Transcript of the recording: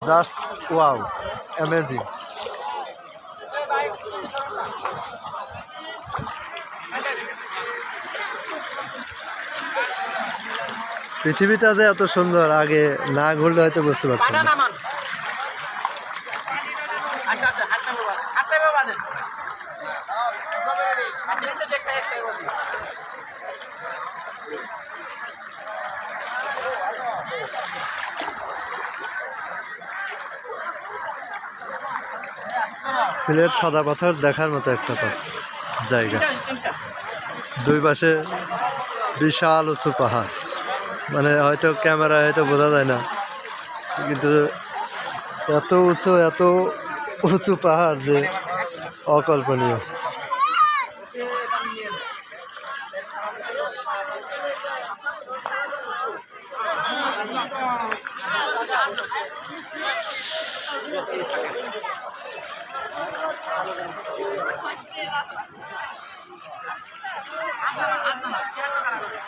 Just wow, amazing. পৃথিবীটা যে এত সুন্দর আগে না ঘুরলে হয়তো বুঝতে পারতাম না। সিলেট সাদা পাথর দেখার মতো একটা জায়গা। দুই পাশে বিশাল উঁচু পাহাড়, মানে হয়তো ক্যামেরায় হয়তো বোঝা যায় না, কিন্তু এত উঁচু পাহাড় যে অকল্পনীয়।